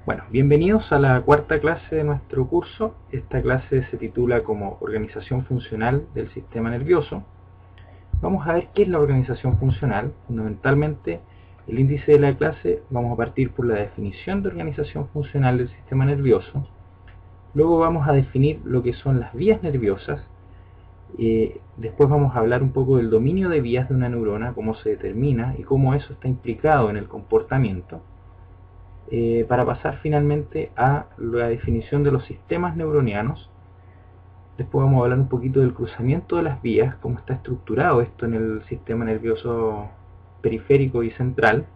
Bueno, bienvenidos a la cuarta clase de nuestro curso. Esta clase se titula como Organización Funcional del Sistema Nervioso. Vamos a ver qué es la organización funcional. Fundamentalmente, el índice de la clase vamos a partir por la definición de organización funcional del sistema nervioso. Luego vamos a definir lo que son las vías nerviosas. Después vamos a hablar un poco del dominio de vías de una neurona, cómo se determina y cómo eso está implicado en el comportamiento. Para pasar finalmente a la definición de los sistemas neuronianos. Después vamos a hablar un poquito del cruzamiento de las vías, cómo está estructurado esto en el sistema nervioso periférico y central.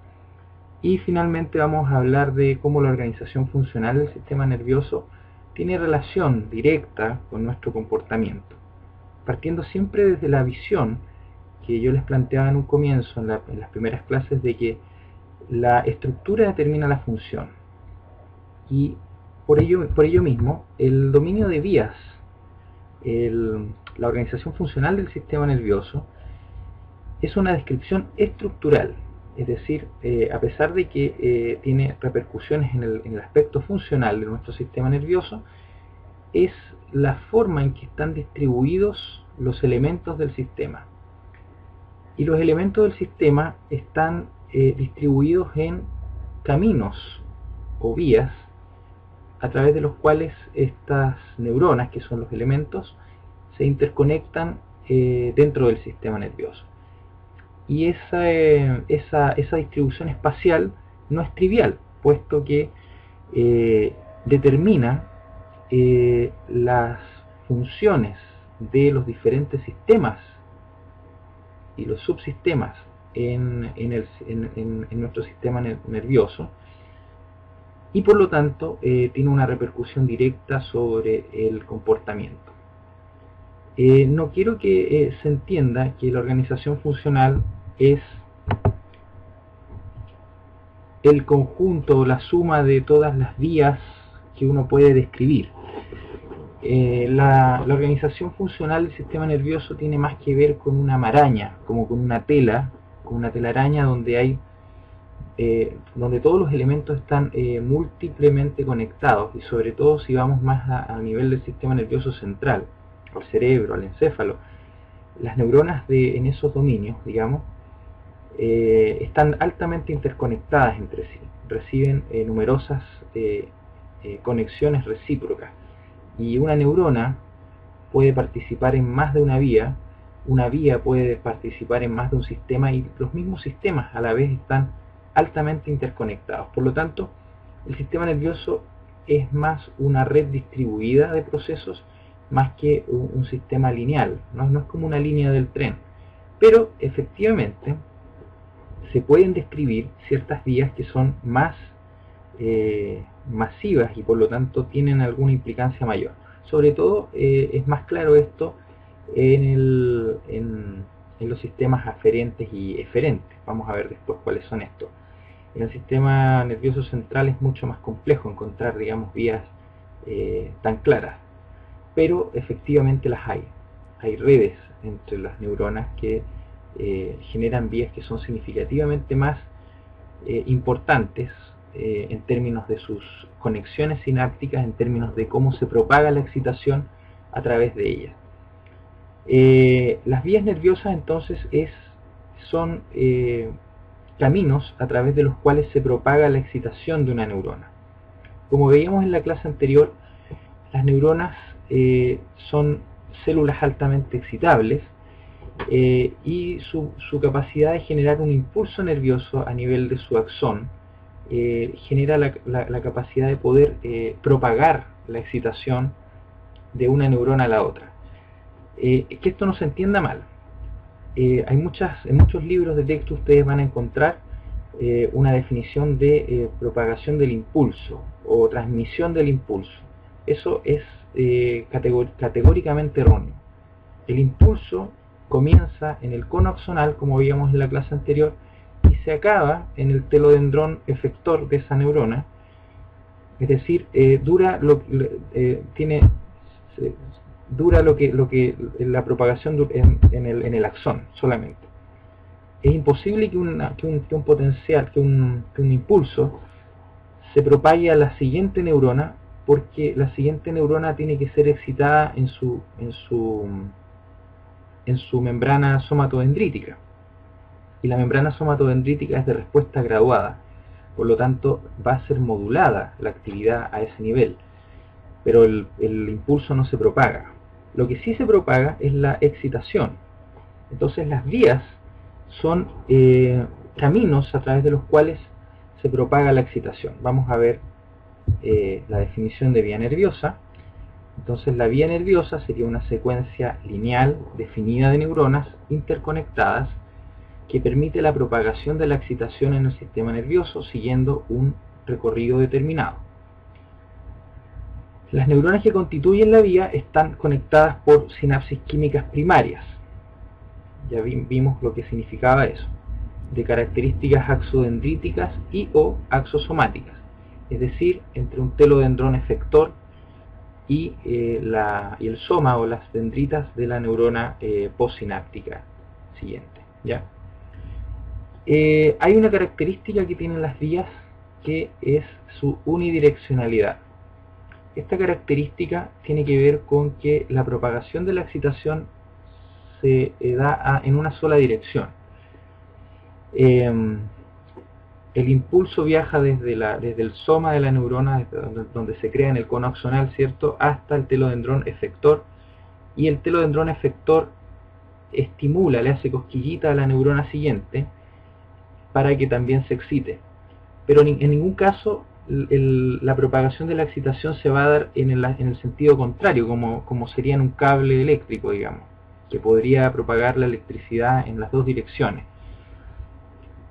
Y finalmente vamos a hablar de cómo la organización funcional del sistema nervioso tiene relación directa con nuestro comportamiento. Partiendo siempre desde la visión que yo les planteaba en un comienzo, en las primeras clases, de que la estructura determina la función, y por ello mismo el dominio de vías, la organización funcional del sistema nervioso es una descripción estructural, es decir, a pesar de que tiene repercusiones en el aspecto funcional de nuestro sistema nervioso, es la forma en que están distribuidos los elementos del sistema. Y los elementos del sistema están distribuidos en caminos o vías a través de los cuales estas neuronas, que son los elementos, se interconectan dentro del sistema nervioso. Y esa distribución espacial no es trivial, puesto que determina las funciones de los diferentes sistemas y los subsistemas en nuestro sistema nervioso, y por lo tanto tiene una repercusión directa sobre el comportamiento. No quiero que se entienda que la organización funcional es el conjunto, la suma de todas las vías que uno puede describir. La organización funcional del sistema nervioso tiene más que ver con una maraña, como con una telaraña donde todos los elementos están múltiplemente conectados, y sobre todo si vamos más a nivel del sistema nervioso central, al cerebro, al encéfalo. Las neuronas en esos dominios, digamos, están altamente interconectadas entre sí, reciben numerosas conexiones recíprocas, y una neurona puede participar en más de una vía puede participar en más de un sistema, y los mismos sistemas a la vez están altamente interconectados. Por lo tanto, el sistema nervioso es más una red distribuida de procesos más que un sistema lineal, no es como una línea del tren, pero efectivamente se pueden describir ciertas vías que son más masivas y por lo tanto tienen alguna implicancia mayor. Sobre todo es más claro esto en los sistemas aferentes y eferentes. Vamos a ver después cuáles son estos. En el sistema nervioso central es mucho más complejo encontrar, digamos, vías tan claras, pero efectivamente las hay. Hay redes entre las neuronas que generan vías que son significativamente más importantes en términos de sus conexiones sinápticas, en términos de cómo se propaga la excitación a través de ellas. Las vías nerviosas entonces son caminos a través de los cuales se propaga la excitación de una neurona. Como veíamos en la clase anterior, las neuronas son células altamente excitables, y su capacidad de generar un impulso nervioso a nivel de su axón genera la capacidad de poder propagar la excitación de una neurona a la otra. Que esto no se entienda mal. En muchos libros de texto ustedes van a encontrar una definición de propagación del impulso o transmisión del impulso. Eso es categóricamente erróneo. El impulso comienza en el cono axonal, como veíamos en la clase anterior, y se acaba en el telodendrón efector de esa neurona. Es decir, dura la propagación en el axón solamente. Es imposible que un impulso se propague a la siguiente neurona, porque la siguiente neurona tiene que ser excitada en su membrana somatodendrítica, y la membrana somatodendrítica es de respuesta graduada, por lo tanto va a ser modulada la actividad a ese nivel, pero el impulso no se propaga. Lo que sí se propaga es la excitación. Entonces las vías son caminos a través de los cuales se propaga la excitación. Vamos a ver la definición de vía nerviosa. Entonces la vía nerviosa sería una secuencia lineal definida de neuronas interconectadas que permite la propagación de la excitación en el sistema nervioso siguiendo un recorrido determinado. Las neuronas que constituyen la vía están conectadas por sinapsis químicas primarias. Ya vimos lo que significaba eso, de características axodendríticas y o axosomáticas, es decir, entre un telodendrón efector y el soma o las dendritas de la neurona postsináptica siguiente. ¿Ya? Hay una característica que tienen las vías que es su unidireccionalidad. Esta característica tiene que ver con que la propagación de la excitación se da en una sola dirección. El impulso viaja desde el soma de la neurona, desde donde se crea en el cono axonal, ¿cierto?, hasta el telodendrón efector, y el telodendrón efector estimula, le hace cosquillita a la neurona siguiente para que también se excite. Pero en ningún caso la propagación de la excitación se va a dar en el sentido contrario, como sería en un cable eléctrico, digamos, que podría propagar la electricidad en las dos direcciones.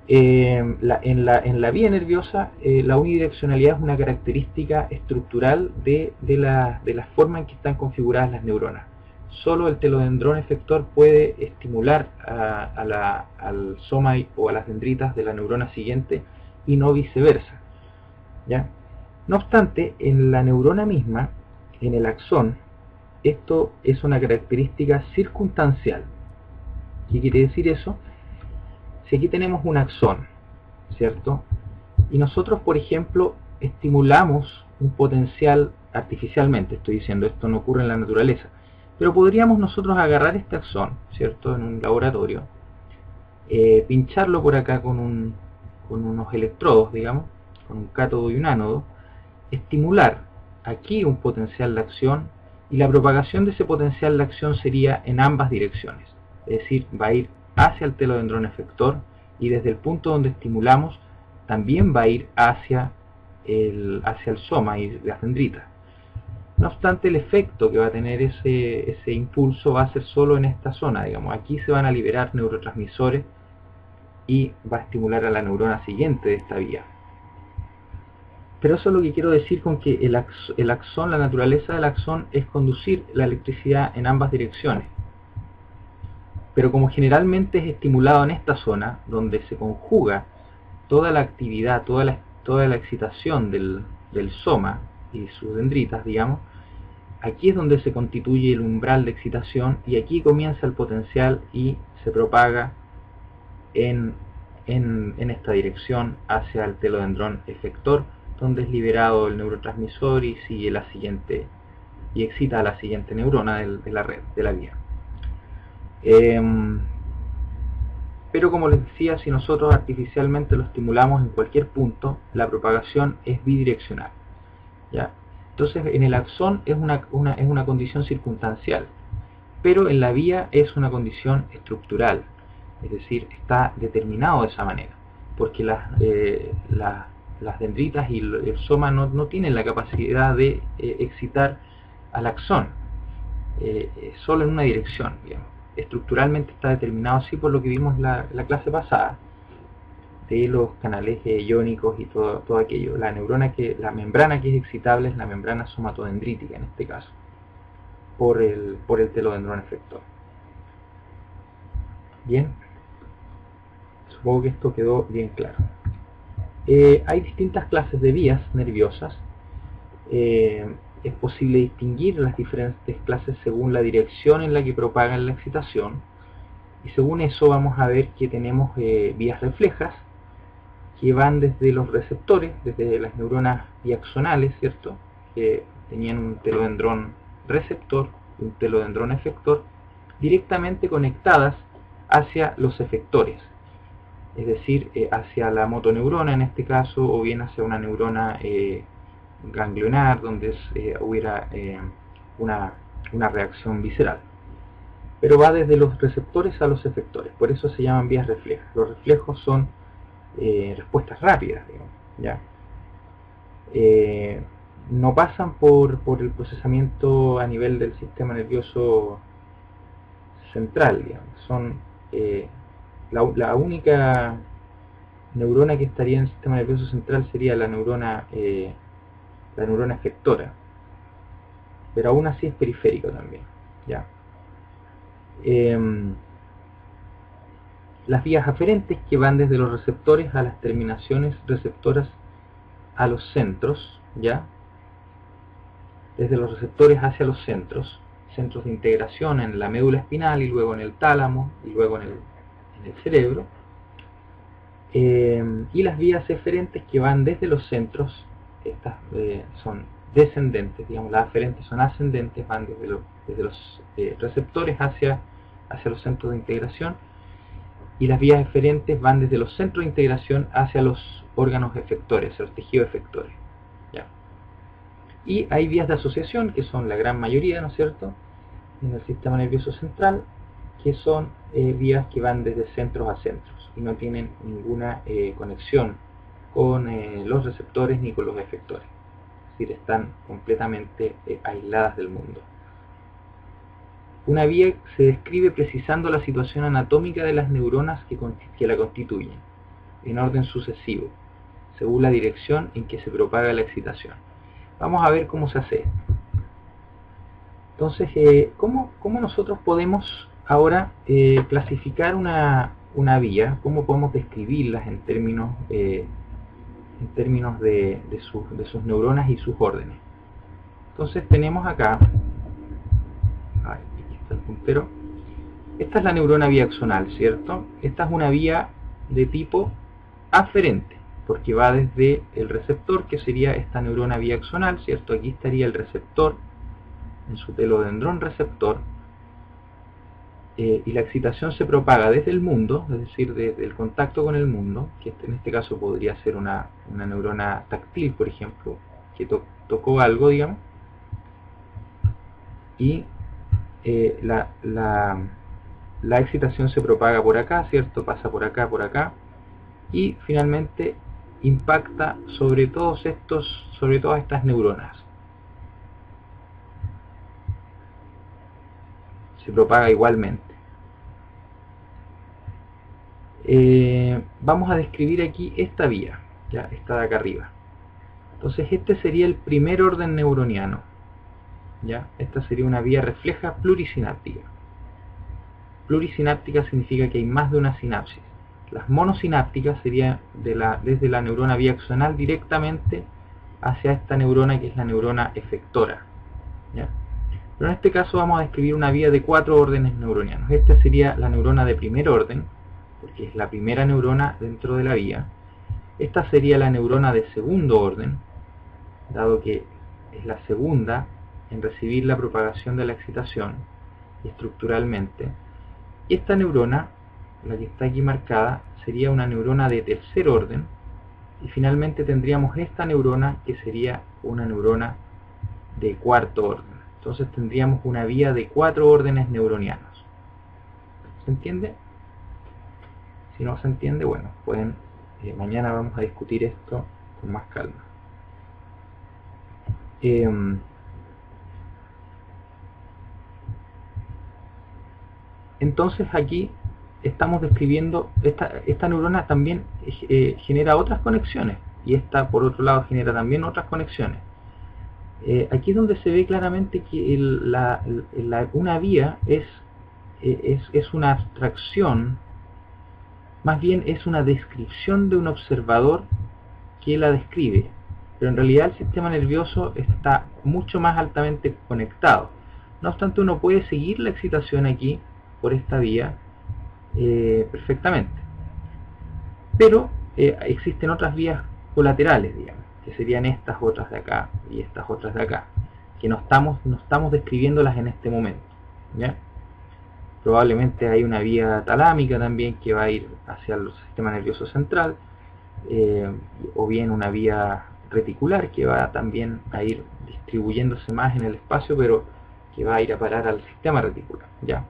En la vía nerviosa, la unidireccionalidad es una característica estructural de la forma en que están configuradas las neuronas. Solo el telodendrón efector puede estimular al soma o a las dendritas de la neurona siguiente y no viceversa. ¿Ya? No obstante, en la neurona misma, en el axón, esto es una característica circunstancial. ¿Qué quiere decir eso? Si aquí tenemos un axón, ¿cierto? Y nosotros, por ejemplo, estimulamos un potencial artificialmente, estoy diciendo, esto no ocurre en la naturaleza, pero podríamos nosotros agarrar este axón, ¿cierto?, en un laboratorio, pincharlo por acá con unos electrodos, digamos, con un cátodo y un ánodo, estimular aquí un potencial de acción, y la propagación de ese potencial de acción sería en ambas direcciones, es decir, va a ir hacia el telodendrón efector, y desde el punto donde estimulamos también va a ir hacia el soma y las dendritas. No obstante, el efecto que va a tener ese impulso va a ser solo en esta zona, digamos. Aquí se van a liberar neurotransmisores y va a estimular a la neurona siguiente de esta vía. Pero eso es lo que quiero decir con que el axón, la naturaleza del axón es conducir la electricidad en ambas direcciones. Pero como generalmente es estimulado en esta zona, donde se conjuga toda la actividad, toda la excitación del soma y sus dendritas, digamos, aquí es donde se constituye el umbral de excitación, y aquí comienza el potencial y se propaga en esta dirección hacia el telodendrón efector, donde es liberado el neurotransmisor y sigue la siguiente, y excita a la siguiente neurona de la red, de la vía. Pero como les decía, si nosotros artificialmente lo estimulamos en cualquier punto, la propagación es bidireccional, ¿ya? Entonces en el axón es una condición circunstancial, pero en la vía es una condición estructural, es decir, está determinado de esa manera, porque las dendritas y el soma no tienen la capacidad de excitar al axón, solo en una dirección, digamos. Estructuralmente está determinado así por lo que vimos en la clase pasada, de los canales iónicos y todo aquello. La membrana que es excitable es la membrana somatodendrítica en este caso, por el telodendrón efector. Bien, supongo que esto quedó bien claro. Hay distintas clases de vías nerviosas. Es posible distinguir las diferentes clases según la dirección en la que propagan la excitación, y según eso vamos a ver que tenemos vías reflejas, que van desde los receptores, desde las neuronas biaxonales, ¿cierto?, que tenían un telodendrón receptor y un telodendrón efector, directamente conectadas hacia los efectores, es decir, hacia la motoneurona en este caso, o bien hacia una neurona ganglionar, donde hubiera una reacción visceral. Pero va desde los receptores a los efectores, por eso se llaman vías reflejas. Los reflejos son respuestas rápidas, digamos, ¿ya? No pasan por el procesamiento a nivel del sistema nervioso central, digamos. Son la única neurona que estaría en el sistema nervioso central sería la neurona efectora, pero aún así es periférico también, ¿ya? Las vías aferentes, que van desde los receptores a las terminaciones receptoras a los centros, ¿ya? Desde los receptores hacia los centros de integración en la médula espinal, y luego en el tálamo, y luego en el cerebro. Y las vías eferentes, que van desde los centros, estas son descendentes, digamos, las aferentes son ascendentes, van desde los receptores hacia los centros de integración, y las vías eferentes van desde los centros de integración hacia los órganos efectores, hacia los tejidos efectores, ¿ya? Y hay vías de asociación, que son la gran mayoría, ¿no es cierto?, en el sistema nervioso central, que son vías que van desde centros a centros y no tienen ninguna conexión con los receptores ni con los efectores, es decir, están completamente aisladas del mundo. Una vía se describe precisando la situación anatómica de las neuronas que la constituyen, en orden sucesivo, según la dirección en que se propaga la excitación. Vamos a ver cómo se hace esto. Entonces, ¿cómo nosotros podemos ahora clasificar una vía? ¿Cómo podemos describirlas en términos de sus neuronas y sus órdenes? Entonces tenemos acá, aquí está el puntero, esta es la neurona biaxonal, ¿cierto? Esta es una vía de tipo aferente, porque va desde el receptor, que sería esta neurona biaxonal, ¿cierto? Aquí estaría el receptor en su telodendrón receptor, y la excitación se propaga desde el mundo, es decir, desde el contacto con el mundo, que en este caso podría ser una neurona táctil, por ejemplo, que tocó algo, digamos, y la excitación se propaga por acá, ¿cierto? Pasa por acá, y finalmente impacta sobre todas estas neuronas. Se propaga igualmente. Vamos a describir aquí esta vía, ya, esta de acá arriba. Entonces este sería el primer orden neuroniano, ¿ya? Esta sería una vía refleja plurisináptica. Plurisináptica significa que hay más de una sinapsis. Las monosinápticas serían desde la neurona biaxonal directamente hacia esta neurona, que es la neurona efectora, ¿ya? Pero en este caso vamos a describir una vía de 4 órdenes neuronianos. Esta sería la neurona de primer orden, porque es la primera neurona dentro de la vía. Esta sería la neurona de segundo orden, dado que es la segunda en recibir la propagación de la excitación estructuralmente. Y esta neurona, la que está aquí marcada, sería una neurona de tercer orden. Y finalmente tendríamos esta neurona, que sería una neurona de cuarto orden. Entonces tendríamos una vía de 4 órdenes neuronianos. ¿Se entiende? Si no se entiende, bueno, mañana vamos a discutir esto con más calma. Entonces aquí estamos describiendo, esta neurona también genera otras conexiones, y esta por otro lado genera también otras conexiones. Aquí es donde se ve claramente que una vía es una abstracción, más bien es una descripción de un observador que la describe, pero en realidad el sistema nervioso está mucho más altamente conectado. No obstante, uno puede seguir la excitación aquí por esta vía perfectamente, pero existen otras vías colaterales, digamos, que serían estas otras de acá y estas otras de acá, que no estamos describiéndolas en este momento, ¿ya? Probablemente hay una vía talámica también que va a ir hacia el sistema nervioso central, o bien una vía reticular que va también a ir distribuyéndose más en el espacio, pero que va a ir a parar al sistema reticular, ¿ya?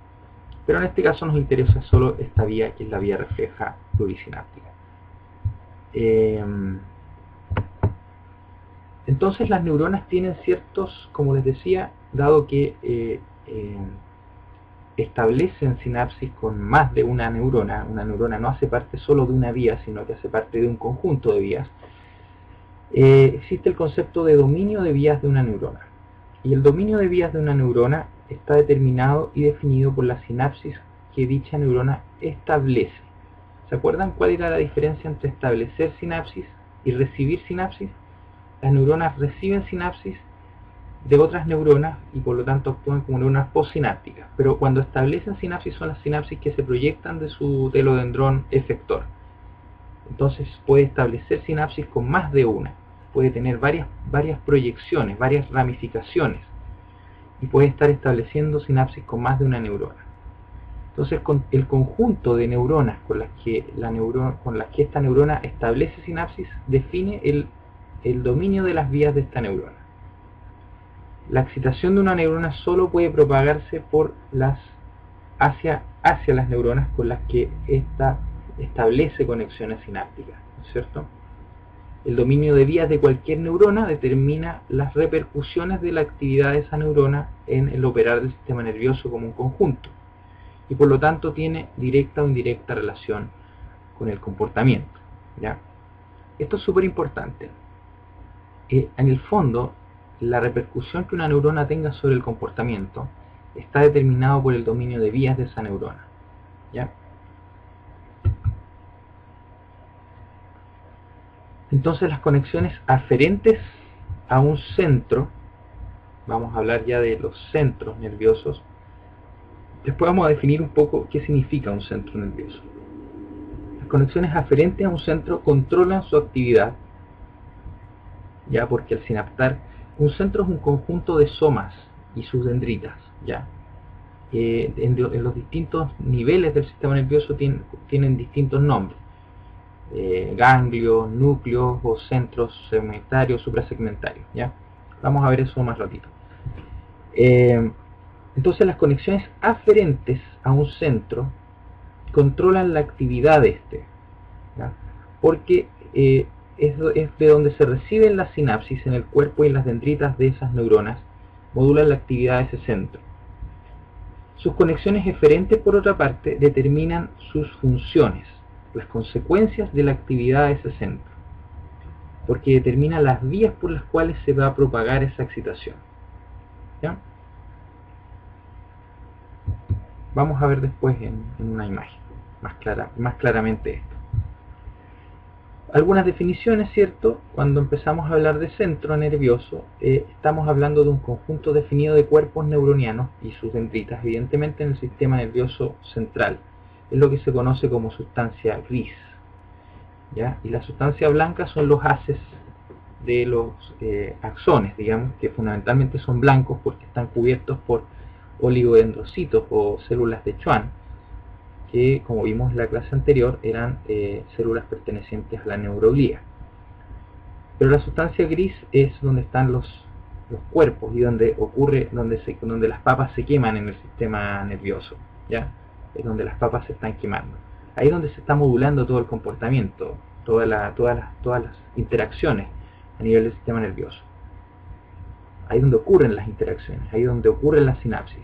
Pero en este caso nos interesa solo esta vía, que es la vía refleja plurisináptica. Entonces las neuronas tienen ciertos, como les decía, dado que establecen sinapsis con más de una neurona no hace parte solo de una vía, sino que hace parte de un conjunto de vías, existe el concepto de dominio de vías de una neurona. Y el dominio de vías de una neurona está determinado y definido por la sinapsis que dicha neurona establece. ¿Se acuerdan cuál era la diferencia entre establecer sinapsis y recibir sinapsis? Las neuronas reciben sinapsis de otras neuronas y por lo tanto actúan como neuronas postsinápticas, pero cuando establecen sinapsis son las sinapsis que se proyectan de su telodendrón efector. Entonces puede establecer sinapsis con más de una, puede tener varias proyecciones, varias ramificaciones, y puede estar estableciendo sinapsis con más de una neurona. Entonces con el conjunto de neuronas con las que esta neurona establece sinapsis define el dominio de las vías de esta neurona. La excitación de una neurona solo puede propagarse hacia las neuronas con las que ésta establece conexiones sinápticas, ¿no es cierto? El dominio de vías de cualquier neurona determina las repercusiones de la actividad de esa neurona en el operar del sistema nervioso como un conjunto, y por lo tanto tiene directa o indirecta relación con el comportamiento, ¿ya? Esto es súper importante. En el fondo, la repercusión que una neurona tenga sobre el comportamiento está determinado por el dominio de vías de esa neurona, ¿ya? Entonces las conexiones aferentes a un centro, vamos a hablar ya de los centros nerviosos, después vamos a definir un poco qué significa un centro nervioso. Las conexiones aferentes a un centro controlan su actividad, ya, porque al sinaptar, un centro es un conjunto de somas y sus dendritas, ya. En los distintos niveles del sistema nervioso tienen distintos nombres. Ganglios, núcleos o centros segmentarios, suprasegmentarios, ¿ya? Vamos a ver eso más ratito. Entonces las conexiones aferentes a un centro controlan la actividad de este, ¿ya? Porque es de donde se reciben las sinapsis en el cuerpo y en las dendritas de esas neuronas, modulan la actividad de ese centro. Sus conexiones eferentes, por otra parte, determinan sus funciones, las consecuencias de la actividad de ese centro, porque determina las vías por las cuales se va a propagar esa excitación, ¿ya? Vamos a ver después en una imagen más claramente esto. Algunas definiciones, ¿cierto? Cuando empezamos a hablar de centro nervioso, estamos hablando de un conjunto definido de cuerpos neuronianos y sus dendritas, evidentemente en el sistema nervioso central. Es lo que se conoce como sustancia gris, ¿ya? Y la sustancia blanca son los haces de los axones, digamos, que fundamentalmente son blancos porque están cubiertos por oligodendrocitos o células de Schwann, que, como vimos en la clase anterior, eran células pertenecientes a la neuroglía. Pero la sustancia gris es donde están los cuerpos y donde las papas se queman en el sistema nervioso, ¿ya? Es donde las papas se están quemando. Ahí es donde se está modulando todo el comportamiento, todas las interacciones a nivel del sistema nervioso. Ahí es donde ocurren las interacciones, ahí es donde ocurren las sinapsis.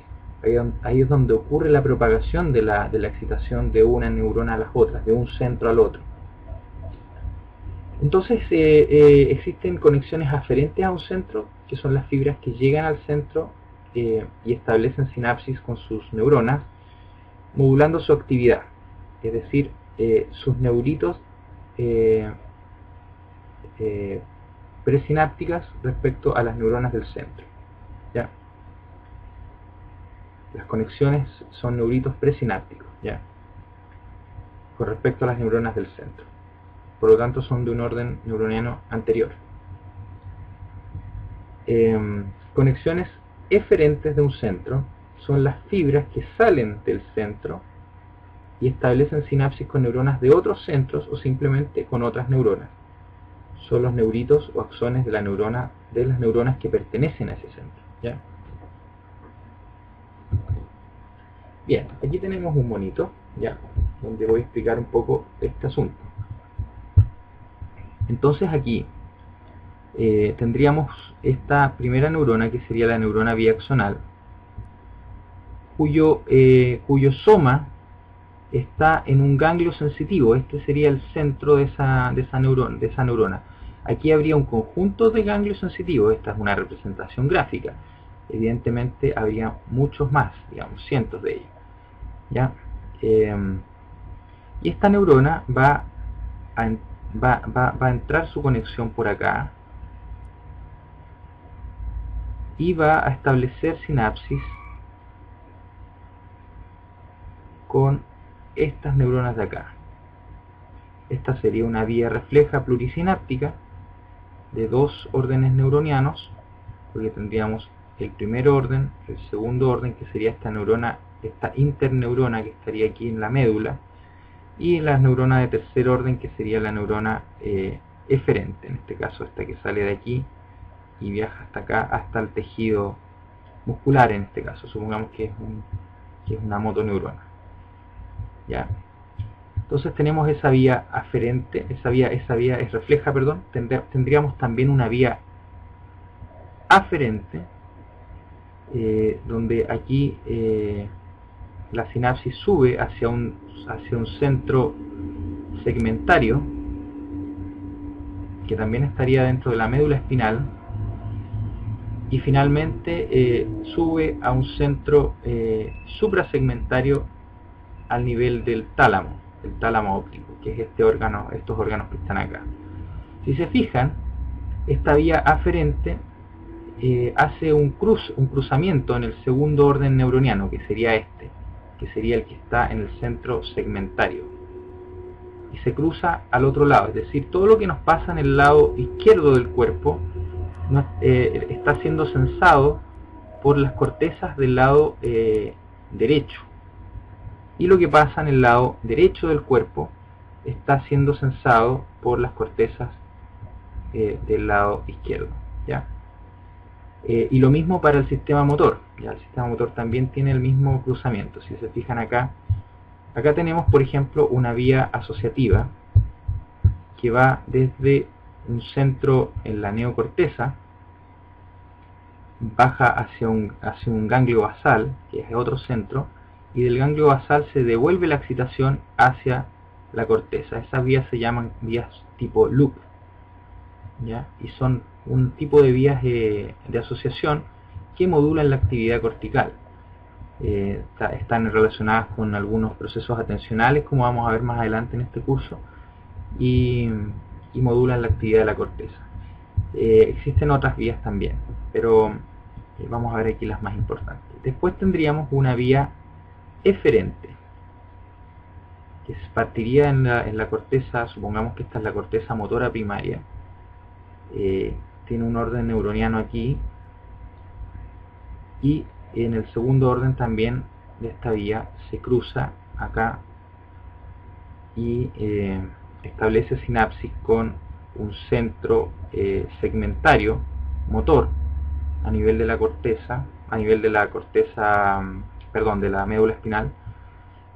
Ahí es donde ocurre la propagación de la excitación de una neurona a las otras, de un centro al otro. Entonces existen conexiones aferentes a un centro, que son las fibras que llegan al centro y establecen sinapsis con sus neuronas, modulando su actividad, es decir, sus neuritos presinápticas respecto a las neuronas del centro, ¿ya? Las conexiones son neuritos presinápticos, ¿ya? Con respecto a las neuronas del centro. por lo tanto son de un orden neuroniano anterior. Conexiones eferentes de un centro son las fibras que salen del centro y establecen sinapsis con neuronas de otros centros o simplemente con otras neuronas. Son los neuritos o axones de las neuronas que pertenecen a ese centro, ¿ya? Bien, aquí tenemos un monito, ¿ya?, donde voy a explicar un poco este asunto. Entonces aquí tendríamos esta primera neurona, que sería la neurona biaxonal, cuyo soma está en un ganglio sensitivo. Este sería el centro de esa neurona. Aquí habría un conjunto de ganglios sensitivos. Esta es una representación gráfica. Evidentemente habría muchos más, digamos, cientos de ellos, ¿ya? Y esta neurona va a entrar su conexión por acá y va a establecer sinapsis con estas neuronas de acá. Esta sería una vía refleja plurisináptica de dos órdenes neuronianos, porque tendríamos el primer orden, el segundo orden, que sería esta neurona, esta interneurona que estaría aquí en la médula, y la neurona de tercer orden, que sería la neurona eferente, en este caso esta que sale de aquí y viaja hasta acá, hasta el tejido muscular. En este caso supongamos que es una motoneurona, ¿ya? Entonces tenemos esa vía aferente, esa vía es refleja, perdón. Tendríamos también una vía aferente, donde aquí la sinapsis sube hacia un centro segmentario, que también estaría dentro de la médula espinal, y finalmente sube a un centro suprasegmentario al nivel del tálamo, el tálamo óptico, que es estos órganos que están acá. Si se fijan, esta vía aferente hace un cruzamiento en el segundo orden neuroniano, que sería este, que sería el que está en el centro segmentario, y se cruza al otro lado. Es decir, todo lo que nos pasa en el lado izquierdo del cuerpo está siendo sensado por las cortezas del lado derecho, y lo que pasa en el lado derecho del cuerpo está siendo sensado por las cortezas del lado izquierdo, ¿ya? Y lo mismo para el sistema motor, ¿ya? El sistema motor también tiene el mismo cruzamiento. Si se fijan acá tenemos, por ejemplo, una vía asociativa que va desde un centro en la neocorteza, baja hacia un ganglio basal, que es otro centro, y del ganglio basal se devuelve la excitación hacia la corteza. Esas vías se llaman vías tipo loop, ¿ya? Y son un tipo de vías de asociación que modulan la actividad cortical. Están relacionadas con algunos procesos atencionales, como vamos a ver más adelante en este curso, y modulan la actividad de la corteza. Existen otras vías también, pero vamos a ver aquí las más importantes. Después tendríamos una vía eferente, que partiría en la corteza. Supongamos que esta es la corteza motora primaria. Tiene un orden neuroniano aquí, y en el segundo orden también de esta vía se cruza acá y establece sinapsis con un centro segmentario motor a nivel de la corteza, perdón, de la médula espinal.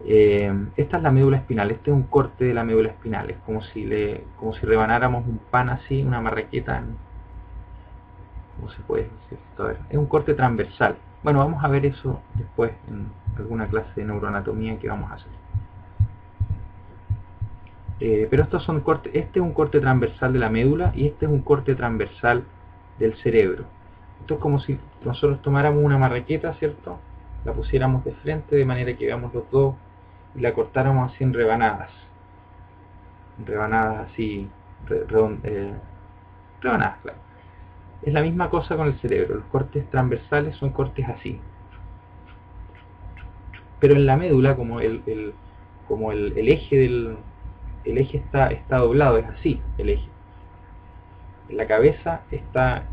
Esta es la médula espinal. Este es un corte de la médula espinal. Es como si rebanáramos un pan así, una marraqueta. ¿Cómo se puede decir esto? A ver, es un corte transversal. Bueno, vamos a ver eso después en alguna clase de neuroanatomía que vamos a hacer. Pero estos son cortes. Este es un corte transversal de la médula y este es un corte transversal del cerebro. Esto es como si nosotros tomáramos una marraqueta, ¿cierto? La pusiéramos de frente de manera que veamos los dos y la cortáramos así en rebanadas. Rebanadas así, rebanadas, claro. Es la misma cosa con el cerebro. Los cortes transversales son cortes así. Pero en la médula, como el eje el eje está doblado, es así el eje. La cabeza está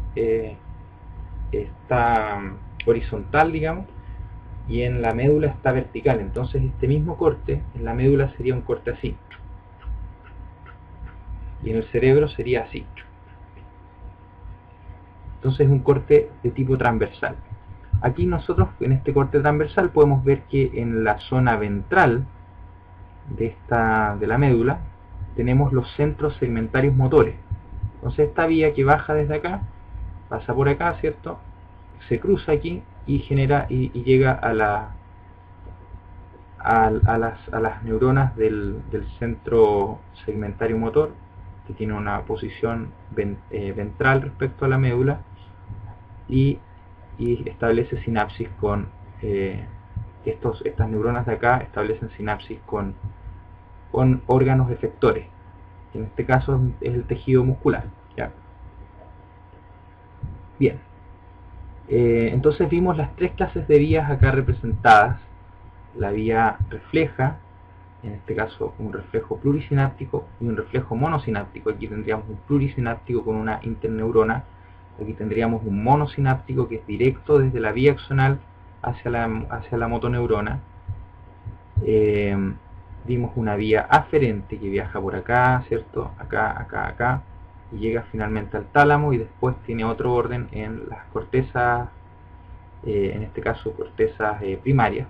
horizontal, digamos, y en la médula está vertical. Entonces este mismo corte en la médula sería un corte así, y en el cerebro sería así. Entonces es un corte de tipo transversal. Aquí nosotros en este corte transversal podemos ver que en la zona ventral de la médula tenemos los centros segmentarios motores. Entonces esta vía que baja desde acá, pasa por acá, ¿cierto? Se cruza aquí y genera y llega a las neuronas del centro segmentario motor, que tiene una posición ventral respecto a la médula, y establece sinapsis con estas neuronas de acá establecen sinapsis con órganos efectores, que en este caso es el tejido muscular, ¿ya? Bien, entonces vimos las tres clases de vías acá representadas. La vía refleja, en este caso un reflejo plurisináptico y un reflejo monosináptico. Aquí tendríamos un plurisináptico con una interneurona. Aquí tendríamos un monosináptico que es directo desde la vía axonal hacia la motoneurona. Vimos una vía aferente que viaja por acá, ¿cierto? Acá, acá, acá, y llega finalmente al tálamo, y después tiene otro orden en las cortezas, en este caso cortezas primarias.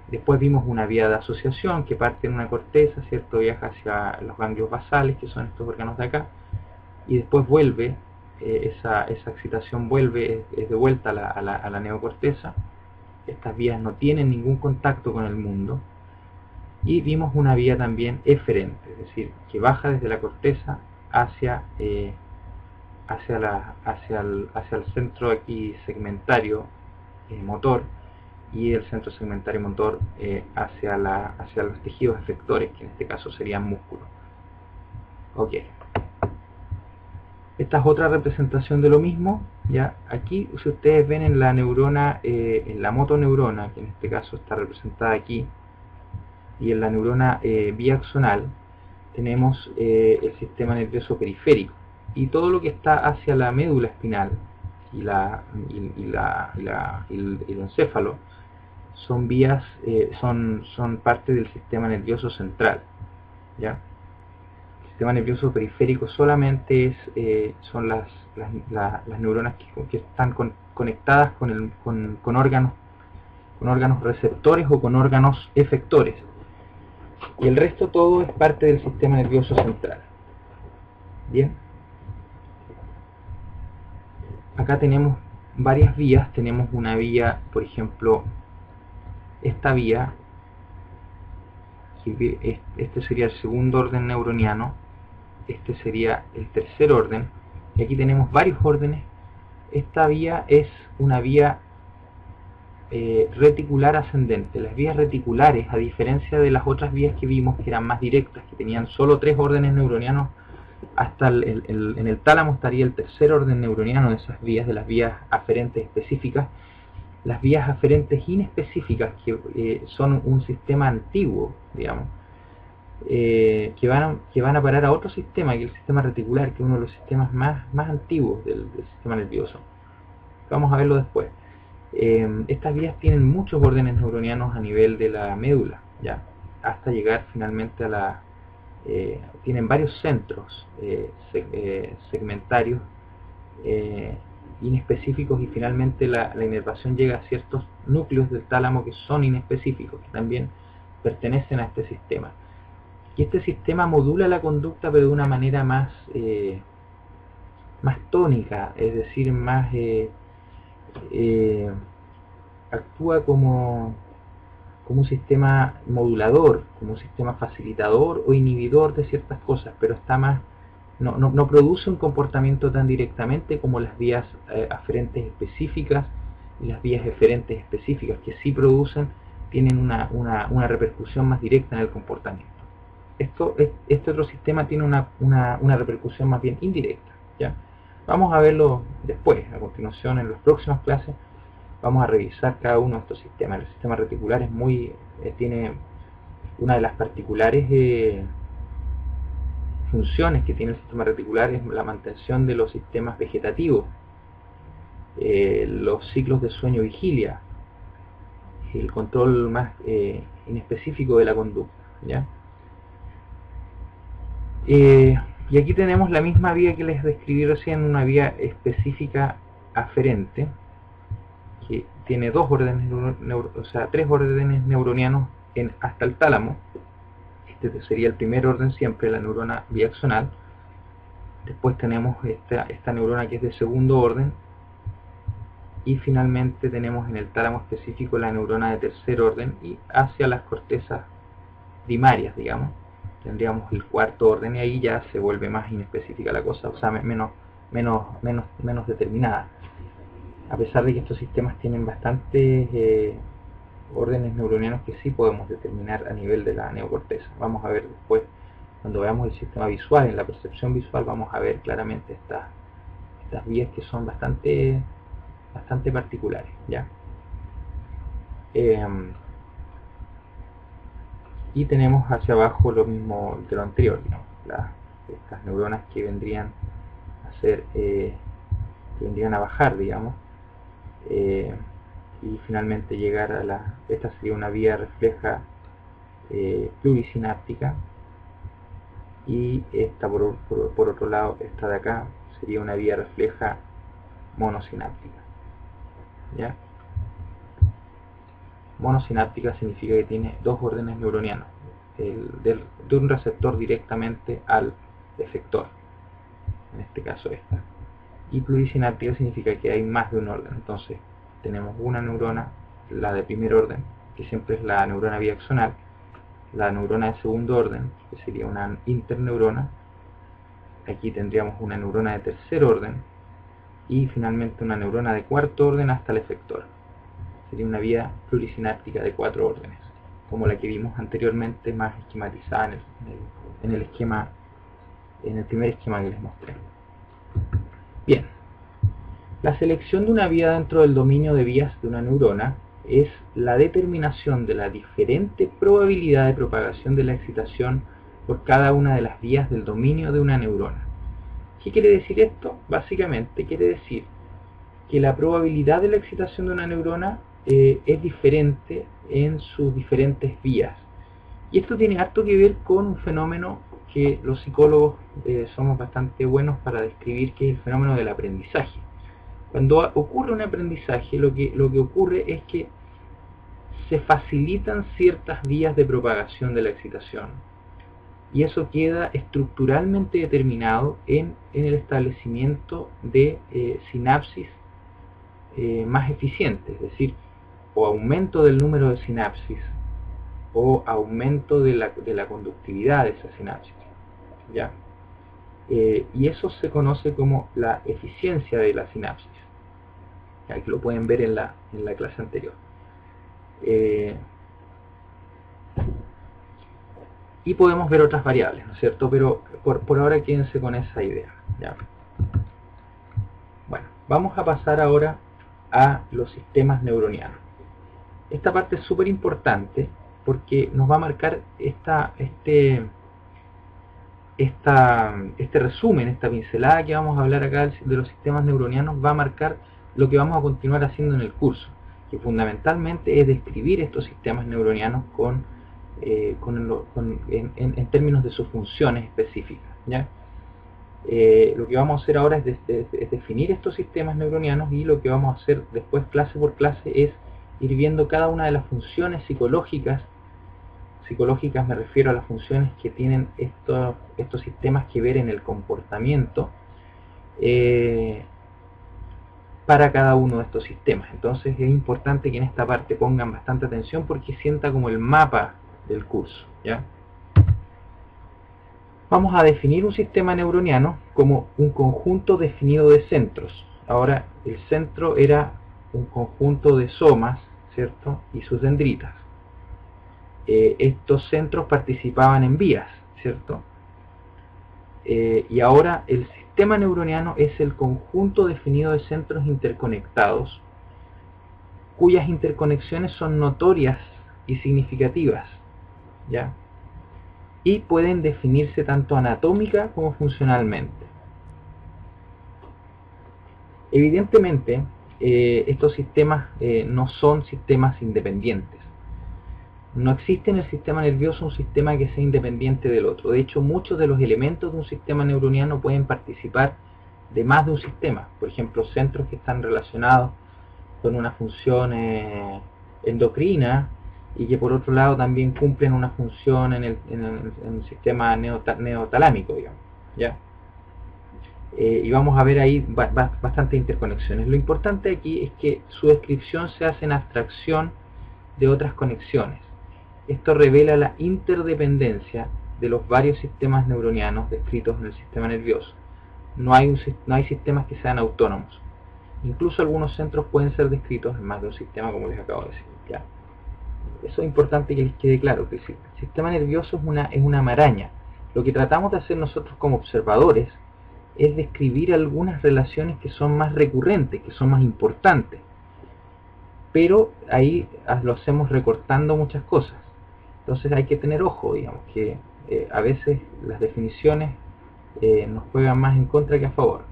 Después vimos una vía de asociación que parte en una corteza, ¿cierto? Viaja hacia los ganglios basales, que son estos órganos de acá, y después vuelve, esa excitación vuelve, es de vuelta a la neocorteza. Estas vías no tienen ningún contacto con el mundo. Y vimos una vía también eferente, es decir, que baja desde la corteza hacia el centro aquí segmentario motor, y el centro segmentario motor hacia los tejidos efectores, que en este caso serían músculos. Ok. Esta es otra representación de lo mismo, ¿ya? Aquí, si ustedes ven en la neurona, en la motoneurona, que en este caso está representada aquí, y en la neurona biaxonal, tenemos el sistema nervioso periférico, y todo lo que está hacia la médula espinal y el encéfalo son vías, son parte del sistema nervioso central, ¿ya? El sistema nervioso periférico solamente son las neuronas que están conectadas con órganos receptores o con órganos efectores, y el resto todo es parte del sistema nervioso central. Bien, acá tenemos varias vías. Tenemos una vía, por ejemplo, esta vía, este sería el segundo orden neuroniano, este sería el tercer orden, y aquí tenemos varios órdenes. Esta vía es una vía reticular ascendente. Las vías reticulares, a diferencia de las otras vías que vimos, que eran más directas, que tenían solo 3 órdenes neuronianos, hasta en el tálamo estaría el tercer orden neuroniano de esas vías, de las vías aferentes específicas. Las vías aferentes inespecíficas, que son un sistema antiguo, digamos, que van a parar a otro sistema, que es el sistema reticular, que es uno de los sistemas más antiguos del sistema nervioso. Vamos a verlo después. Estas vías tienen muchos órdenes neuronianos a nivel de la médula, ¿ya? Hasta llegar finalmente a tienen varios centros segmentarios inespecíficos, y finalmente la inervación llega a ciertos núcleos del tálamo que son inespecíficos, que también pertenecen a este sistema. Y este sistema modula la conducta, pero de una manera más tónica, es decir, más actúa como un sistema modulador, como un sistema facilitador o inhibidor de ciertas cosas, pero está más, no produce un comportamiento tan directamente como las vías aferentes específicas y las vías eferentes específicas, que sí tienen una repercusión más directa en el comportamiento. Este otro sistema tiene una repercusión más bien indirecta, ¿ya? Vamos a verlo después, a continuación, en las próximas clases. Vamos a revisar cada uno de estos sistemas. El sistema reticular es Una de las particulares funciones que tiene el sistema reticular es la mantención de los sistemas vegetativos, los ciclos de sueño-vigilia, el control más inespecífico de la conducta, ¿ya? Y aquí tenemos la misma vía que les describí recién, una vía específica aferente, que tiene dos órdenes, o sea, 3 órdenes neuronianos hasta el tálamo. Este sería el primer orden siempre, la neurona biaxonal. Después tenemos esta neurona que es de segundo orden. Y finalmente tenemos en el tálamo específico la neurona de tercer orden, y hacia las cortezas primarias, digamos, tendríamos el cuarto orden, y ahí ya se vuelve más inespecífica la cosa, o sea, menos determinada. A pesar de que estos sistemas tienen bastantes órdenes neuronianos que sí podemos determinar a nivel de la neocorteza. Vamos a ver después, cuando veamos el sistema visual, en la percepción visual, vamos a ver claramente estas vías que son bastante particulares, ¿ya? Y tenemos hacia abajo lo mismo de lo anterior, ¿no? Estas neuronas que vendrían a ser, que vendrían a bajar, digamos, y finalmente llegar a esta sería una vía refleja plurisináptica, y esta por otro lado, esta de acá, sería una vía refleja monosináptica, ¿ya? Monosináptica significa que tiene dos órdenes neuronianos, de un receptor directamente al efector, en este caso esta. Y plurisináptica significa que hay más de un orden. Entonces tenemos una neurona, la de primer orden, que siempre es la neurona biaxonal, la neurona de segundo orden, que sería una interneurona. Aquí tendríamos una neurona de tercer orden, y finalmente una neurona de cuarto orden hasta el efector. Sería una vía plurisináptica de 4 órdenes, como la que vimos anteriormente, más esquematizada en el primer esquema que les mostré. Bien, la selección de una vía dentro del dominio de vías de una neurona es la determinación de la diferente probabilidad de propagación de la excitación por cada una de las vías del dominio de una neurona. ¿Qué quiere decir esto? Básicamente quiere decir que la probabilidad de la excitación de una neurona es diferente en sus diferentes vías. Y esto tiene harto que ver con un fenómeno que los psicólogos somos bastante buenos para describir, que es el fenómeno del aprendizaje. Cuando ocurre un aprendizaje, lo que ocurre es que se facilitan ciertas vías de propagación de la excitación, y eso queda estructuralmente determinado en el establecimiento de sinapsis más eficientes, es decir, o aumento del número de sinapsis o aumento de la conductividad de esa sinapsis, ¿ya? Y eso se conoce como la eficiencia de la sinapsis, ya que lo pueden ver en la clase anterior. Y podemos ver otras variables, ¿no es cierto? Pero por ahora quédense con esa idea, ¿ya? Bueno, vamos a pasar ahora a los sistemas neuronianos. Esta parte es súper importante porque nos va a marcar este resumen, esta pincelada que vamos a hablar acá de los sistemas neuronianos, va a marcar lo que vamos a continuar haciendo en el curso, que fundamentalmente es describir estos sistemas neuronianos en términos de sus funciones específicas, ¿ya? Lo que vamos a hacer ahora es definir estos sistemas neuronianos, y lo que vamos a hacer después, clase por clase, es ir viendo cada una de las funciones psicológicas. Psicológicas me refiero a las funciones que tienen estos sistemas que ver en el comportamiento para cada uno de estos sistemas. Entonces es importante que en esta parte pongan bastante atención, porque sienta como el mapa del curso, ¿ya? Vamos a definir un sistema neuroniano como un conjunto definido de centros. Ahora, el centro era un conjunto de somas, ¿cierto? Y sus dendritas. Estos centros participaban en vías, ¿cierto? Y ahora el sistema neuroniano es el conjunto definido de centros interconectados, cuyas interconexiones son notorias y significativas. ¿ya? Y pueden definirse tanto anatómica como funcionalmente. Evidentemente, estos sistemas no son sistemas independientes. No existe en el sistema nervioso un sistema que sea independiente del otro. De hecho, muchos de los elementos de un sistema neuroniano pueden participar de más de un sistema. Por ejemplo, centros que están relacionados con una función endocrina y que por otro lado también cumplen una función en el sistema neotalámico, digamos, ¿ya? Y vamos a ver ahí bastantes interconexiones. Lo importante aquí es que su descripción se hace en abstracción de otras conexiones. Esto revela la interdependencia de los varios sistemas neuronianos descritos en el sistema nervioso. No hay sistemas que sean autónomos. Incluso algunos centros pueden ser descritos en más de un sistema, como les acabo de decir. ¿Ya? Eso es importante que les quede claro, que el sistema nervioso es una maraña. Lo que tratamos de hacer nosotros como observadores es describir algunas relaciones que son más recurrentes, que son más importantes. Pero ahí lo hacemos recortando muchas cosas. Entonces hay que tener ojo, digamos, que a veces las definiciones nos juegan más en contra que a favor.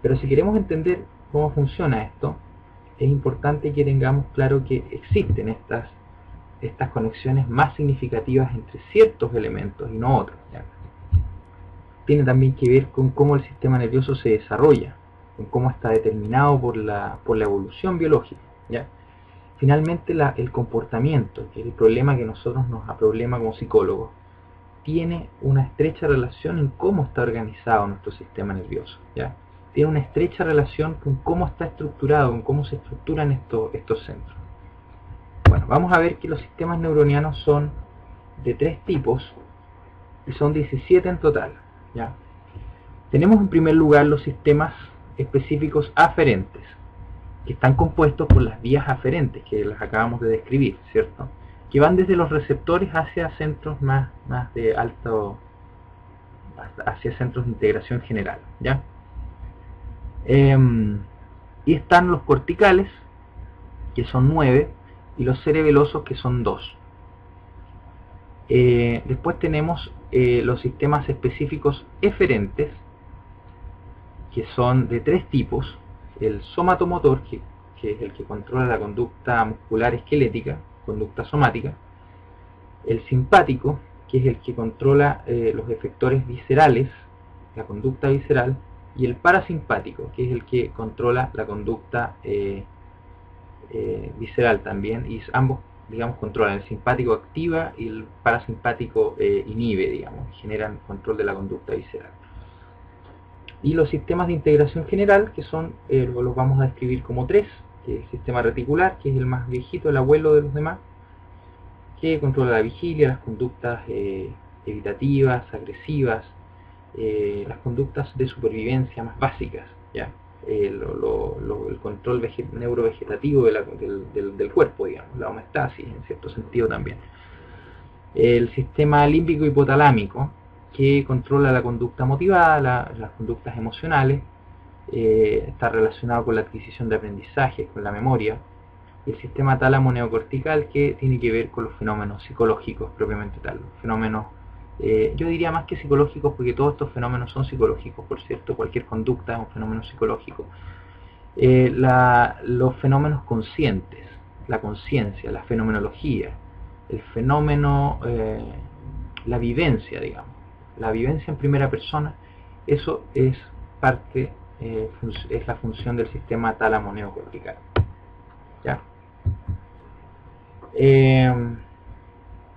Pero si queremos entender cómo funciona esto, es importante que tengamos claro que existen estas conexiones más significativas entre ciertos elementos y no otros, ¿ya? Tiene también que ver con cómo el sistema nervioso se desarrolla, con cómo está determinado por la evolución biológica, ¿ya? Finalmente, el comportamiento, que es el problema que nosotros nos problema como psicólogos, tiene una estrecha relación en cómo está organizado nuestro sistema nervioso, ¿ya? Tiene una estrecha relación con cómo está estructurado, con cómo se estructuran estos centros. Bueno, vamos a ver que los sistemas neuronianos son de 3 tipos y son 17 en total, ¿ya? Tenemos en primer lugar los sistemas específicos aferentes, que están compuestos por las vías aferentes que las acabamos de describir, ¿cierto? Que van desde los receptores hacia centros más de alto, hacia centros de integración general, ¿ya? Y están los corticales, que son 9, y los cerebelosos, que son 2. Después tenemos los sistemas específicos eferentes, que son de 3 tipos. El somatomotor, que es el que controla la conducta muscular esquelética, conducta somática. El simpático, que es el que controla los efectores viscerales, la conducta visceral. Y el parasimpático, que es el que controla la conducta visceral también. Y ambos, digamos, controlan. El simpático activa y el parasimpático inhibe, digamos, generan control de la conducta visceral. Y los sistemas de integración general, que son, los vamos a describir como 3, que es el sistema reticular, que es el más viejito, el abuelo de los demás, que controla la vigilia, las conductas evitativas, agresivas, las conductas de supervivencia más básicas, ¿ya? El control neurovegetativo del cuerpo, digamos, la homeostasis en cierto sentido también. El sistema límbico hipotalámico, que controla la conducta motivada, las conductas emocionales, está relacionado con la adquisición de aprendizaje, con la memoria. Y el sistema tálamo neocortical, que tiene que ver con los fenómenos psicológicos propiamente tal. Los fenómenos, yo diría más que psicológicos, porque todos estos fenómenos son psicológicos, por cierto, cualquier conducta es un fenómeno psicológico. Los fenómenos conscientes, la conciencia, la fenomenología, el fenómeno, la vivencia, digamos. La vivencia en primera persona, eso es parte, es la función del sistema tálamo neocortical, ¿ya?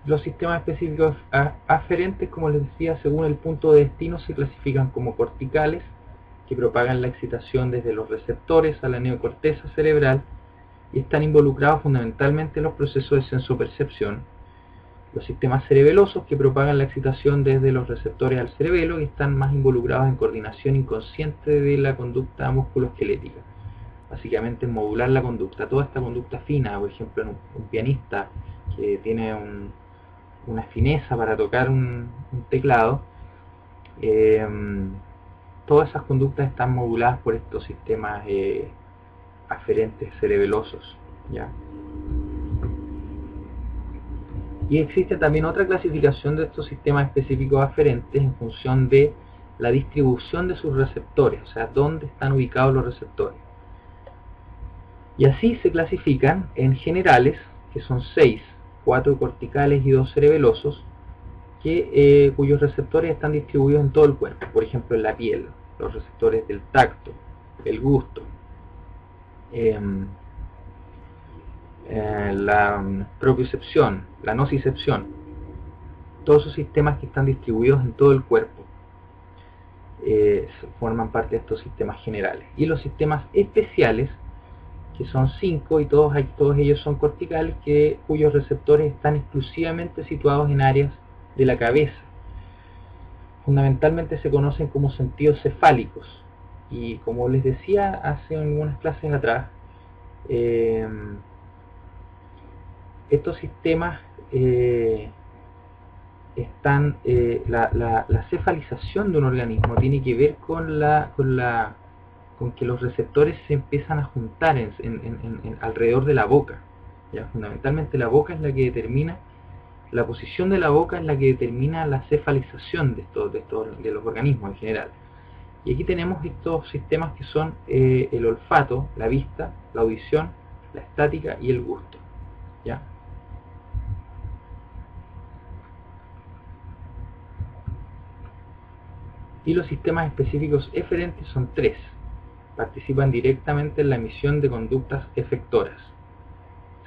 Los sistemas específicos aferentes, como les decía, según el punto de destino, se clasifican como corticales, que propagan la excitación desde los receptores a la neocorteza cerebral y están involucrados fundamentalmente en los procesos de sensopercepción. Los sistemas cerebelosos, que propagan la excitación desde los receptores al cerebelo y están más involucrados en coordinación inconsciente de la conducta musculoesquelética. Básicamente en modular la conducta, toda esta conducta fina, por ejemplo en un pianista que tiene una fineza para tocar un teclado, todas esas conductas están moduladas por estos sistemas aferentes cerebelosos, ¿ya? Y existe también otra clasificación de estos sistemas específicos aferentes en función de la distribución de sus receptores, o sea, dónde están ubicados los receptores. Y así se clasifican en generales, que son 6, 4 corticales y 2 cerebelosos, cuyos receptores están distribuidos en todo el cuerpo. Por ejemplo, en la piel, los receptores del tacto, el gusto, la propiocepción, la nocicepción, todos esos sistemas que están distribuidos en todo el cuerpo forman parte de estos sistemas generales. Y los sistemas especiales, que son 5 y todos ellos son corticales, cuyos receptores están exclusivamente situados en áreas de la cabeza. Fundamentalmente se conocen como sentidos cefálicos, y como les decía hace algunas clases atrás, estos sistemas la cefalización de un organismo tiene que ver con que los receptores se empiezan a juntar alrededor de la boca. ¿Ya? Fundamentalmente la boca es la que determina, la posición de la boca es la que determina la cefalización de los organismos en general. Y aquí tenemos estos sistemas que son el olfato, la vista, la audición, la estática y el gusto. ¿Ya? Y los sistemas específicos eferentes son 3. Participan directamente en la emisión de conductas efectoras.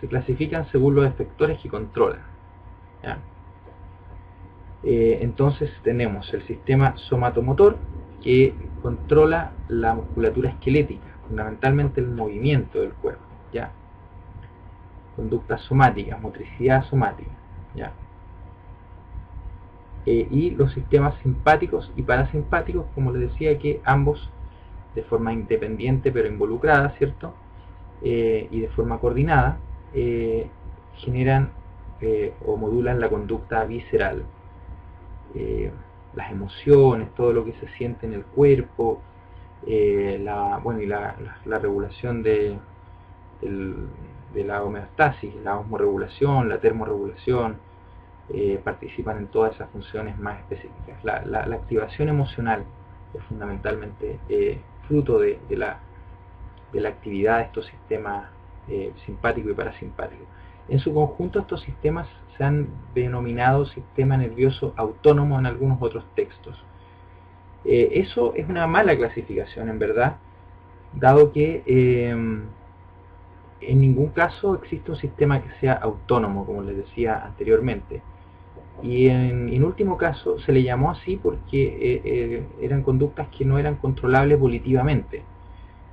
Se clasifican según los efectores que controlan. ¿Ya? Entonces tenemos el sistema somatomotor, que controla la musculatura esquelética, fundamentalmente el movimiento del cuerpo. ¿Ya? Conductas somáticas, motricidad somática. ¿Ya? Y los sistemas simpáticos y parasimpáticos, como les decía, que ambos de forma independiente pero involucrada, ¿cierto? Y de forma coordinada generan o modulan la conducta visceral, las emociones, todo lo que se siente en el cuerpo, la regulación de la homeostasis, la osmorregulación, la termorregulación. Participan en todas esas funciones más específicas. La activación emocional es fundamentalmente fruto de la actividad de estos sistemas simpático y parasimpático. En su conjunto, estos sistemas se han denominado sistema nervioso autónomo en algunos otros textos. Eso es una mala clasificación, en verdad, dado que en ningún caso existe un sistema que sea autónomo, como les decía anteriormente. Y en último caso se le llamó así porque eran conductas que no eran controlables volitivamente.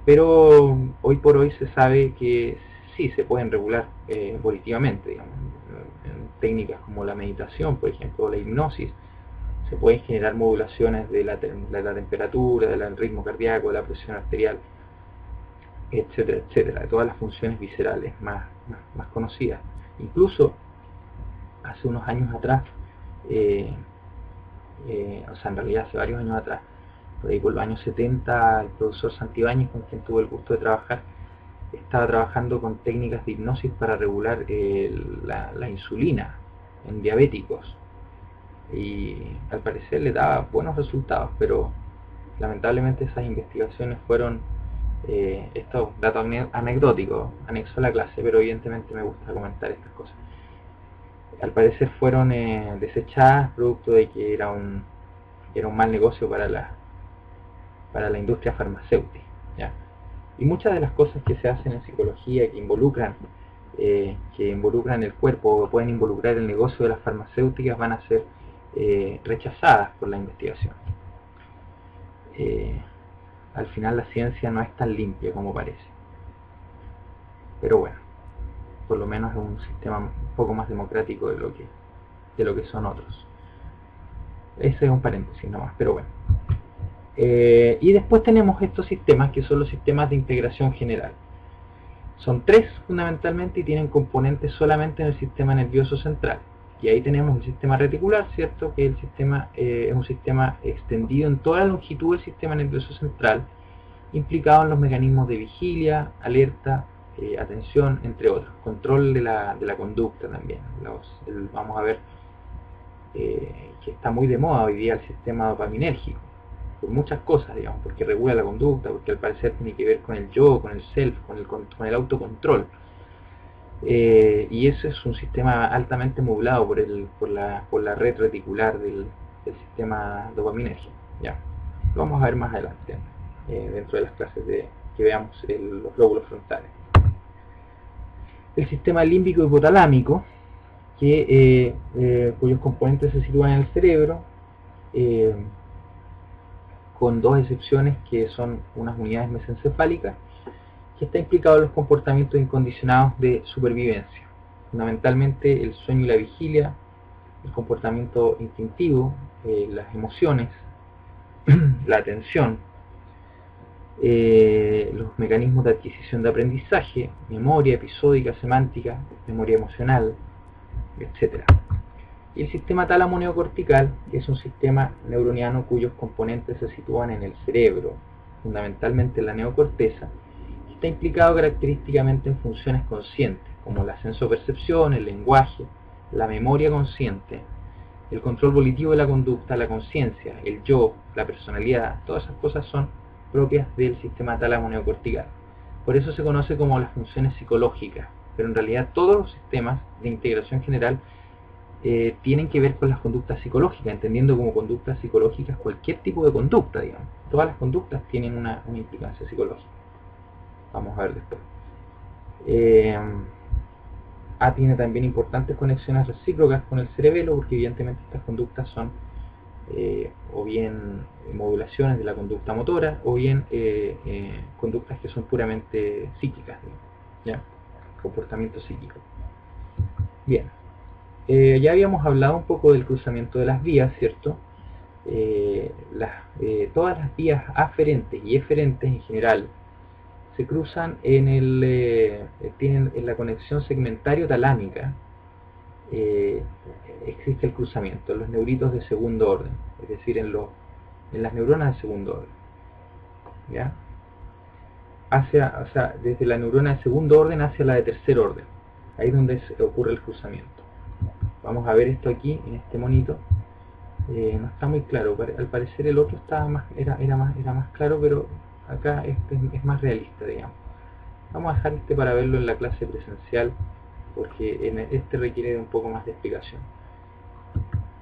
Pero hoy por hoy se sabe que sí se pueden regular volitivamente, digamos, en técnicas como la meditación, por ejemplo, o la hipnosis. Se pueden generar modulaciones de la temperatura, del ritmo cardíaco, de la presión arterial, etcétera, etcétera, de todas las funciones viscerales más conocidas. Incluso hace unos años atrás, o sea, en realidad hace varios años atrás, por ahí por los años 70, el profesor Santibáñez, con quien tuve el gusto de trabajar, estaba trabajando con técnicas de hipnosis para regular la insulina en diabéticos, y al parecer le daba buenos resultados, pero lamentablemente esas investigaciones fueron, esto dato anecdótico, anexo a la clase, pero evidentemente me gusta comentar estas cosas. Al parecer fueron desechadas producto de que era un mal negocio para la industria farmacéutica, ¿ya? Y muchas de las cosas que se hacen en psicología que involucran el cuerpo o pueden involucrar el negocio de las farmacéuticas van a ser rechazadas por la investigación. Al final la ciencia no es tan limpia como parece, pero bueno, por lo menos es un sistema un poco más democrático de lo que son otros. Ese es un paréntesis nomás, pero bueno. Y después tenemos estos sistemas que son los sistemas de integración general. Son 3 fundamentalmente y tienen componentes solamente en el sistema nervioso central. Y ahí tenemos el sistema reticular, ¿cierto? Que el sistema es un sistema extendido en toda la longitud del sistema nervioso central, implicado en los mecanismos de vigilia, alerta, atención, entre otros. Control de la conducta también. Vamos a ver que está muy de moda hoy día el sistema dopaminérgico, por muchas cosas, digamos, porque regula la conducta, porque al parecer tiene que ver con el yo, con el self, con el autocontrol. Y ese es un sistema altamente modulado por la red reticular del sistema dopaminérgico. Ya, lo vamos a ver más adelante, dentro de las clases que veamos los lóbulos frontales. El sistema límbico hipotalámico, cuyos componentes se sitúan en el cerebro, con dos excepciones, que son unas unidades mesencefálicas, que está implicado en los comportamientos incondicionados de supervivencia, fundamentalmente el sueño y la vigilia, el comportamiento instintivo, las emociones, la atención, los mecanismos de adquisición de aprendizaje, memoria episódica, semántica, memoria emocional, etc. Y el sistema tálamo neocortical, que es un sistema neuroniano cuyos componentes se sitúan en el cerebro, fundamentalmente en la neocorteza, está implicado característicamente en funciones conscientes, como la sensopercepción, el lenguaje, la memoria consciente, el control volitivo de la conducta, la conciencia, el yo, la personalidad. Todas esas cosas son propias del sistema tálamo neocortical. Por eso se conoce como las funciones psicológicas, pero en realidad todos los sistemas de integración general tienen que ver con las conductas psicológicas, entendiendo como conductas psicológicas cualquier tipo de conducta, digamos. Todas las conductas tienen una implicancia psicológica. Vamos a ver después. A tiene también importantes conexiones recíprocas con el cerebelo, porque evidentemente estas conductas son o bien modulaciones de la conducta motora, o bien conductas que son puramente psíquicas, ¿ya? Comportamiento psíquico. Bien, ya habíamos hablado un poco del cruzamiento de las vías, ¿cierto? Todas las vías aferentes y eferentes en general se cruzan tienen en la conexión segmentario-talámica. Existe el cruzamiento en los neuritos de segundo orden, es decir, en las neuronas de segundo orden, ¿ya? Desde la neurona de segundo orden hacia la de tercer orden, ahí es donde ocurre el cruzamiento. Vamos a ver esto aquí en este monito. No está muy claro, al parecer el otro era más claro, pero acá este es más realista, digamos. Vamos a dejar este para verlo en la clase presencial, porque este requiere de un poco más de explicación.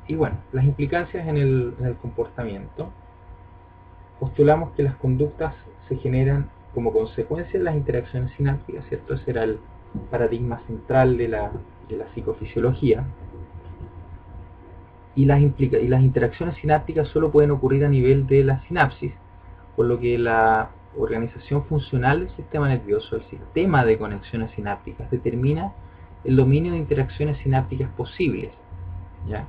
Y bueno, las implicancias en el comportamiento. Postulamos que las conductas se generan como consecuencia de las interacciones sinápticas, ¿cierto? Ese era el paradigma central de la psicofisiología. Y las interacciones sinápticas solo pueden ocurrir a nivel de la sinapsis, por lo que la organización funcional del sistema nervioso, el sistema de conexiones sinápticas, determina el dominio de interacciones sinápticas posibles, ¿ya?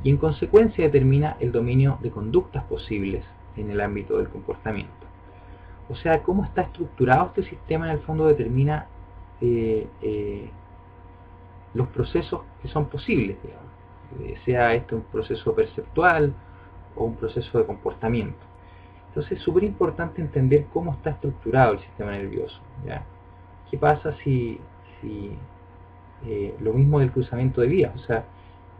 Y en consecuencia determina el dominio de conductas posibles en el ámbito del comportamiento. O sea, cómo está estructurado este sistema en el fondo determina los procesos que son posibles, digamos. Sea este un proceso perceptual o un proceso de comportamiento. Entonces es súper importante entender cómo está estructurado el sistema nervioso, ¿ya? ¿Qué pasa si lo mismo del cruzamiento de vías? O sea,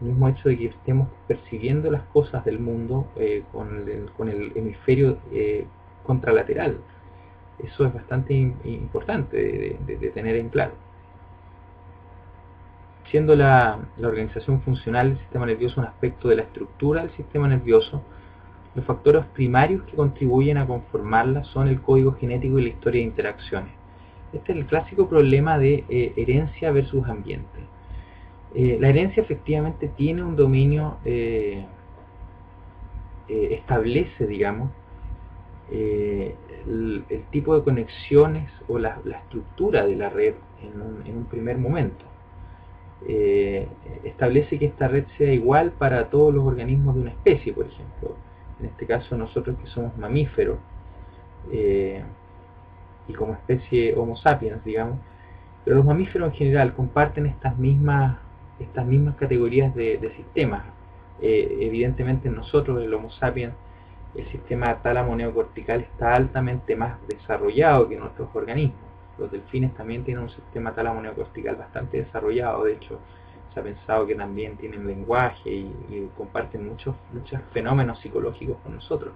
el mismo hecho de que estemos percibiendo las cosas del mundo con el hemisferio contralateral. Eso es bastante importante de tener en claro. Siendo la organización funcional del sistema nervioso un aspecto de la estructura del sistema nervioso, los factores primarios que contribuyen a conformarla son el código genético y la historia de interacciones. Este es el clásico problema de herencia versus ambiente. La herencia efectivamente tiene un dominio, establece, digamos, el tipo de conexiones o la estructura de la red en un primer momento. Establece que esta red sea igual para todos los organismos de una especie, por ejemplo. En este caso nosotros que somos mamíferos y como especie Homo sapiens, digamos, pero los mamíferos en general comparten estas mismas categorías de sistemas. Evidentemente en nosotros, el Homo sapiens, el sistema tálamo neocortical está altamente más desarrollado que en nuestros organismos. Los delfines también tienen un sistema tálamo neocortical bastante desarrollado, de hecho se ha pensado que también tienen lenguaje y comparten muchos fenómenos psicológicos con nosotros,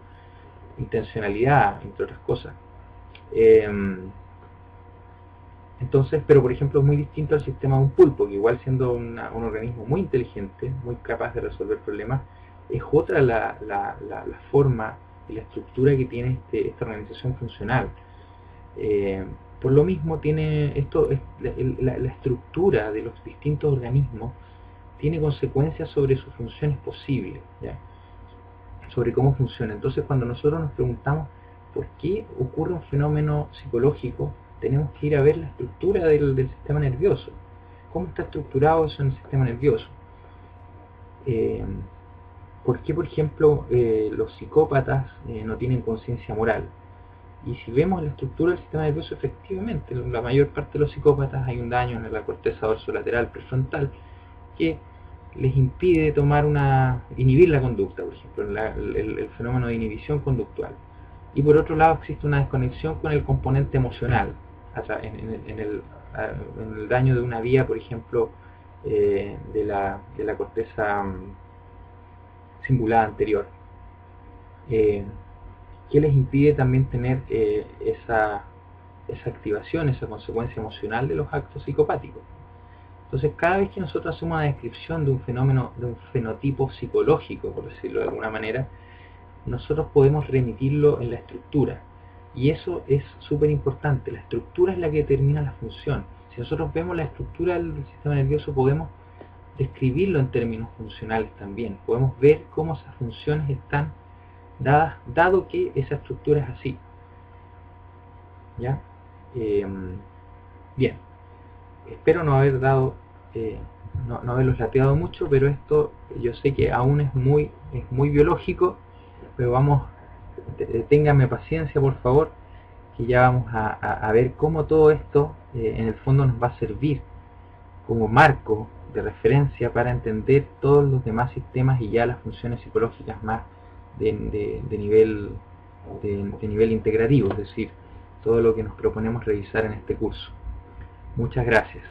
intencionalidad, entre otras cosas. Entonces, pero por ejemplo es muy distinto al sistema de un pulpo, que igual siendo un organismo muy inteligente, muy capaz de resolver problemas, es otra la forma y la estructura que tiene esta organización funcional. Por lo mismo tiene esto, la estructura de los distintos organismos tiene consecuencias sobre sus funciones posibles, ¿ya? Sobre cómo funciona. Entonces cuando nosotros nos preguntamos por qué ocurre un fenómeno psicológico, tenemos que ir a ver la estructura del sistema nervioso. ¿Cómo está estructurado eso en el sistema nervioso? ¿Por qué, por ejemplo, los psicópatas no tienen conciencia moral? Y si vemos la estructura del sistema nervioso, efectivamente, en la mayor parte de los psicópatas hay un daño en la corteza dorsolateral prefrontal que les impide inhibir la conducta, por ejemplo, el fenómeno de inhibición conductual. Y por otro lado existe una desconexión con el componente emocional, en el daño de una vía, por ejemplo, de la corteza cingulada anterior, que les impide también tener esa activación, esa consecuencia emocional de los actos psicopáticos. Entonces, cada vez que nosotros hacemos una descripción de un fenómeno, de un fenotipo psicológico, por decirlo de alguna manera, nosotros podemos remitirlo en la estructura. Y eso es súper importante. La estructura es la que determina la función. Si nosotros vemos la estructura del sistema nervioso, podemos describirlo en términos funcionales también. Podemos ver cómo esas funciones están dadas, dado que esa estructura es así. ¿Ya? Bien. Espero no haber dado, no haberlos lateado mucho, pero esto yo sé que aún es muy biológico, pero vamos, ténganme paciencia por favor, que ya vamos a ver cómo todo esto en el fondo nos va a servir como marco de referencia para entender todos los demás sistemas y ya las funciones psicológicas más de nivel integrativo, es decir, todo lo que nos proponemos revisar en este curso. Muchas gracias.